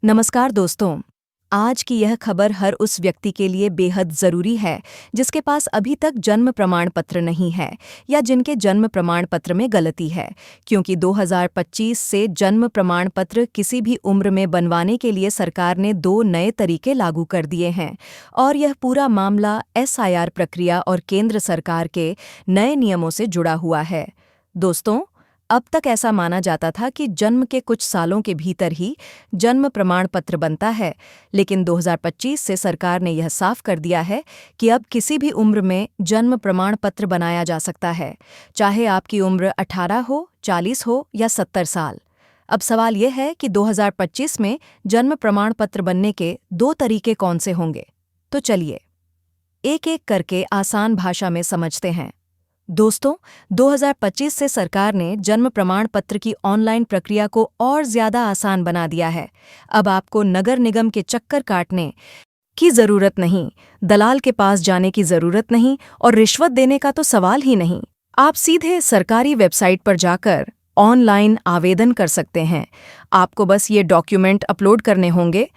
नमस्कार दोस्तों। आज की यह खबर हर उस व्यक्ति के लिए बेहद ज़रूरी है जिसके पास अभी तक जन्म प्रमाण पत्र नहीं है या जिनके जन्म प्रमाण पत्र में गलती है, क्योंकि 2025 से जन्म प्रमाण पत्र किसी भी उम्र में बनवाने के लिए सरकार ने 2 नए तरीके लागू कर दिए हैं और यह पूरा मामला एसआईआर प्रक्रिया और केंद्र सरकार के नए नियमों से जुड़ा हुआ है। दोस्तों, अब तक ऐसा माना जाता था कि जन्म के कुछ सालों के भीतर ही जन्म प्रमाण पत्र बनता है, लेकिन 2025 से सरकार ने यह साफ कर दिया है कि अब किसी भी उम्र में जन्म प्रमाण पत्र बनाया जा सकता है, चाहे आपकी उम्र 18 हो, 40 हो या 70 साल। अब सवाल यह है कि 2025 में जन्म प्रमाण पत्र बनने के 2 तरीके कौन से होंगे? तो चलिए एक-एक करके आसान भाषा में समझते हैं। दोस्तों, 2025 से सरकार ने जन्म प्रमाण पत्र की ऑनलाइन प्रक्रिया को और ज्यादा आसान बना दिया है। अब आपको नगर निगम के चक्कर काटने की जरूरत नहीं, दलाल के पास जाने की जरूरत नहीं और रिश्वत देने का तो सवाल ही नहीं। आप सीधे सरकारी वेबसाइट पर जाकर ऑनलाइन आवेदन कर सकते हैं। आपको बस ये डॉक्यूमेंट अपलोड करने होंगे: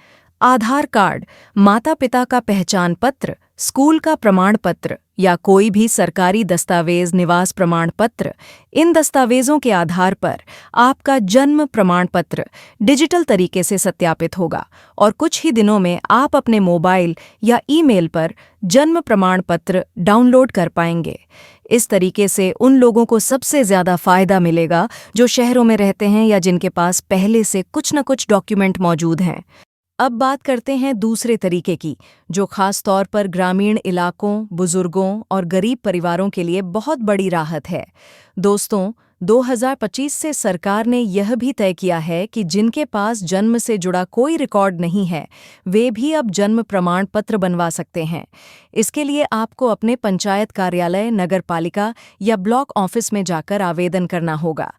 आधार कार्ड, माता पिता का पहचान पत्र, स्कूल का प्रमाण पत्र या कोई भी सरकारी दस्तावेज, निवास प्रमाण पत्र। इन दस्तावेजों के आधार पर आपका जन्म प्रमाण पत्र डिजिटल तरीके से सत्यापित होगा और कुछ ही दिनों में आप अपने मोबाइल या ईमेल पर जन्म प्रमाण पत्र डाउनलोड कर पाएंगे। इस तरीके से उन लोगों को सबसे ज्यादा फायदा मिलेगा जो शहरों में रहते हैं या जिनके पास पहले से कुछ न कुछ डॉक्यूमेंट मौजूद हैं। अब बात करते हैं दूसरे तरीके की, जो खास तौर पर ग्रामीण इलाकों, बुजुर्गों और गरीब परिवारों के लिए बहुत बड़ी राहत है। दोस्तों, 2025 से सरकार ने यह भी तय किया है कि जिनके पास जन्म से जुड़ा कोई रिकॉर्ड नहीं है, वे भी अब जन्म प्रमाण पत्र बनवा सकते हैं। इसके लिए आपको अपने पंचायत कार्यालय, नगर पालिका या ब्लॉक ऑफिस में जाकर आवेदन करना होगा।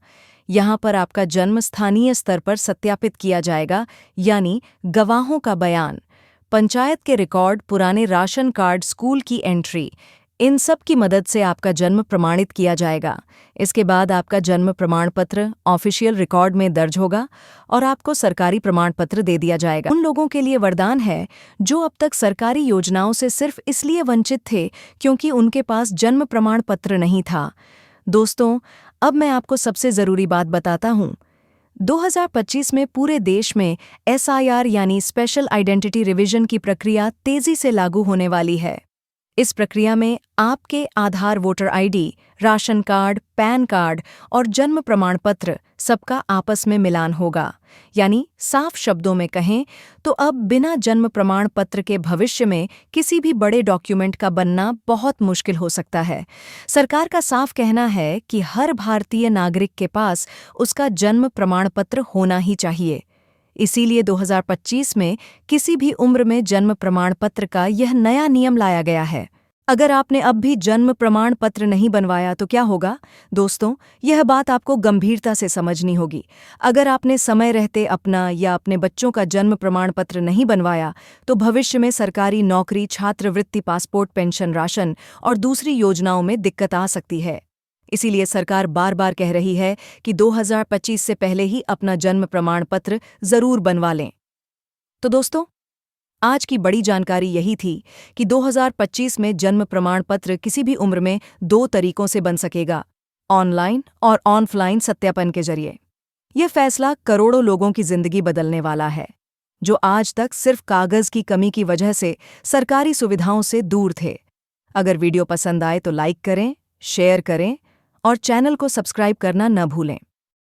यहाँ पर आपका जन्म स्थानीय स्तर पर सत्यापित किया जाएगा, यानी गवाहों का बयान, पंचायत के रिकॉर्ड, पुराने राशन कार्ड, स्कूल की एंट्री, इन सब की मदद से आपका जन्म प्रमाणित किया जाएगा। इसके बाद आपका जन्म प्रमाण पत्र ऑफिशियल रिकॉर्ड में दर्ज होगा और आपको सरकारी प्रमाण पत्र दे दिया जाएगा। उन लोगों के लिए वरदान है जो अब तक सरकारी योजनाओं से सिर्फ इसलिए वंचित थे क्योंकि उनके पास जन्म प्रमाण पत्र नहीं था। दोस्तों, अब मैं आपको सबसे ज़रूरी बात बताता हूँ। 2025 में पूरे देश में एसआईआर यानी स्पेशल आइडेंटिटी रिवीजन की प्रक्रिया तेज़ी से लागू होने वाली है। इस प्रक्रिया में आपके Aadhaar, voter ID, ration card, PAN card और जन्म प्रमाण पत्र सबका आपस में मिलान होगा। यानी साफ शब्दों में कहें तो अब बिना जन्म प्रमाण पत्र के भविष्य में किसी भी बड़े डॉक्यूमेंट का बनना बहुत मुश्किल हो सकता है। सरकार का साफ कहना है कि हर भारतीय नागरिक के पास उसका जन्म प्रमाण पत्र होना ही चाहिए। इसीलिए 2025 में किसी भी उम्र में जन्म प्रमाण पत्र का यह नया नियम लाया गया है। अगर आपने अब भी जन्म प्रमाण पत्र नहीं बनवाया तो क्या होगा? दोस्तों, यह बात आपको गंभीरता से समझनी होगी। अगर आपने समय रहते अपना या अपने बच्चों का जन्म प्रमाण पत्र नहीं बनवाया तो भविष्य में सरकारी नौकरी, छात्रवृत्ति, पासपोर्ट, पेंशन, राशन और दूसरी योजनाओं में दिक्कत आ सकती है। इसीलिए सरकार बार बार कह रही है कि 2025 से पहले ही अपना जन्म प्रमाण पत्र जरूर बनवा लें। तो दोस्तों, आज की बड़ी जानकारी यही थी कि 2025 में जन्म प्रमाण पत्र किसी भी उम्र में 2 तरीकों से बन सकेगा: ऑनलाइन और ऑफलाइन सत्यापन के जरिए। यह फैसला करोड़ों लोगों की जिंदगी बदलने वाला है, जो आज तक सिर्फ कागज की कमी की वजह से सरकारी सुविधाओं से दूर थे। अगर वीडियो पसंद आए तो लाइक करें, शेयर करें और चैनल को सब्सक्राइब करना न भूलें।